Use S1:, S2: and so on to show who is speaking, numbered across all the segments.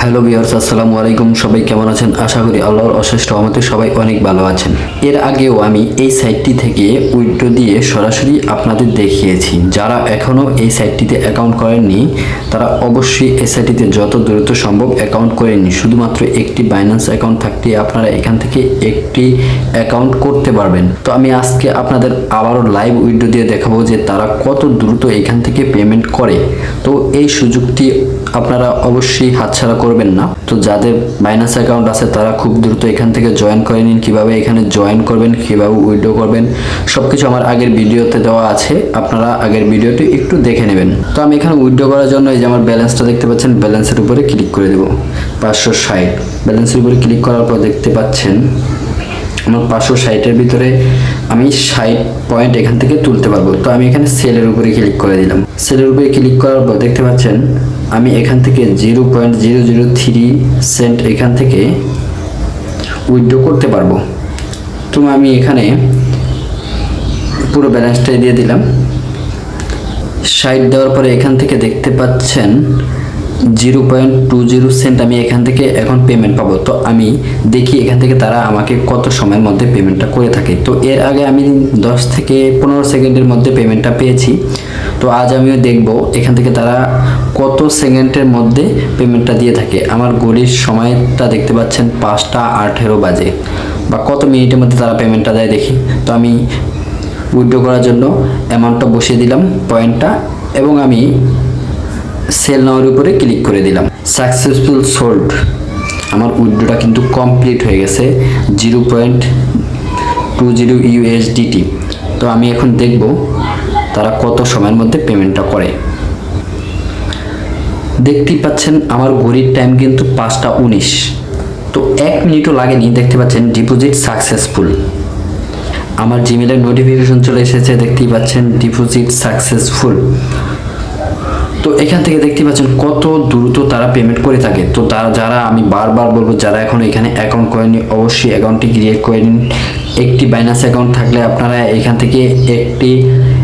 S1: Hello viewers, আসসালামু আলাইকুম। সবাই কেমন আছেন? আশা করি আল্লাহর অশেষ রহমতে সবাই অনেক ভালো আছেন। এর আগেও আমি এই সাইটটি থেকে উইথড্র দিয়ে সরাসরি আপনাদের দেখিয়েছি। যারা এখনও এই সাইটটিতে অ্যাকাউন্ট করেননি তারা অবশ্যই এই সাইটটিতে যত দ্রুত সম্ভব অ্যাকাউন্ট করে নিন। শুধুমাত্র একটি বাইন্যান্স অ্যাকাউন্ট থাকলে আপনারা এখান থেকে একটি অ্যাকাউন্ট করতে পারবেন। তো আমি আজকে আপনাদের আবারও লাইভ উইথড্র দিয়ে দেখাবো যে তারা কত দ্রুত এখান থেকে পেমেন্ট করে। তো এই সুযোগটি আপনারা অবশ্যই হাতছাড়া করবেন না। তো যাদের বাইন্যান্স অ্যাকাউন্ট আছে তারা খুব দ্রুত এখান থেকে জয়েন করে নিন। কিভাবে এখানে জয়েন করবেন, কিভাবে উইথড্র করবেন সবকিছু আমার আগের ভিডিওতে দেওয়া আছে, আপনারা আগের ভিডিওটি একটু দেখে নেবেন। তো আমি এখানে উইথড্র করার জন্য এই যে আমার ব্যালেন্সটা দেখতে পাচ্ছেন, ব্যালেন্সের উপরে ক্লিক করে দেব। 560 ব্যালেন্সের উপরে ক্লিক করার পর দেখতে পাচ্ছেন আমার 560-এর ভিতরে আমি 60 পয়েন্ট এখান থেকে তুলতে পারবো। তো আমি এখানে সেলের উপরে ক্লিক করে দিলাম। সেলের উপরে ক্লিক করার পর দেখতে পাচ্ছেন আমি এখান থেকে 0.003 সেন্ট এখান থেকে উইথড্র করতে পারবো। তো আমি এখানে পুরো ব্যালেন্সটাই দিয়ে দিলাম। 60 দেওয়ার পরে এখান থেকে দেখতে পাচ্ছেন 0.20 সেন্ট আমি এখান থেকে এখন পেমেন্ট পাবো। তো আমি দেখি এখান থেকে তারা আমাকে কত সময়ের মধ্যে পেমেন্টটা করে থাকে। তো এর আগে আমি 10 থেকে 15 সেকেন্ডের মধ্যে পেমেন্টটা পেয়েছি। তো আজ আমিও দেখব এখান থেকে তারা কত সেকেন্ডের মধ্যে পেমেন্টটা দিয়ে থাকে। আমার ঘড়ির সময়টা দেখতে পাচ্ছেন 5টা 18 বাজে, বা কত মিনিটের মধ্যে তারা পেমেন্টটা দেয় দেখি। তো আমি উইথড্র করার জন্য অ্যামাউন্টটা বসিয়ে দিলাম, পয়েন্টটা, এবং আমি সেল নাওয়ার উপরে ক্লিক করে দিলাম। সাকসেসফুল সোল্ড, আমার উইথড্রটা কিন্তু কমপ্লিট হয়ে গেছে 0.20 USDT। তো আমি এখন দেখব তারা কত সময়ের মধ্যে পেমেন্টটা করে। দেখতেই পাচ্ছেন আমার ঘড়ির টাইম কিন্তু 5টা 19। তো 1 মিনিটও লাগেনি, দেখতে পাচ্ছেন ডিপোজিট সাকসেসফুল। আমার জিমেলের নোটিফিকেশন চলে এসেছে, দেখতেই পাচ্ছেন ডিপোজিট সাকসেসফুল। তো এখান থেকে দেখতে পাচ্ছেন কত দ্রুত তারা পেমেন্ট করে থাকে। তো যারা আমি বারবার বলবো যারা এখন এখানে অ্যাকাউন্ট করেনি অবশ্যই অ্যাকাউন্টটি ক্রিয়েট করে নিন। একটি বাইন্যান্স অ্যাকাউন্ট থাকলে আপনারা এখান থেকে একটি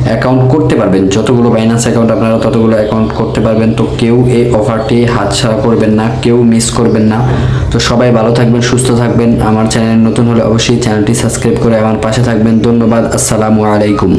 S1: অ্যাকাউন্ট করতে পারবেন। যতগুলো বাইন্যান্স অ্যাকাউন্ট আপনারা ততগুলো অ্যাকাউন্ট করতে পারবেন। তো কেউ এই অফারটি হাতছাড়া করবেন না, কেউ মিস করবেন না। তো সবাই ভালো থাকবেন, সুস্থ থাকবেন। আমার চ্যানেল নতুন হলে অবশ্যই চ্যানেলটি সাবস্ক্রাইব করে আমার পাশে থাকবেন। ধন্যবাদ। আসসালামু আলাইকুম।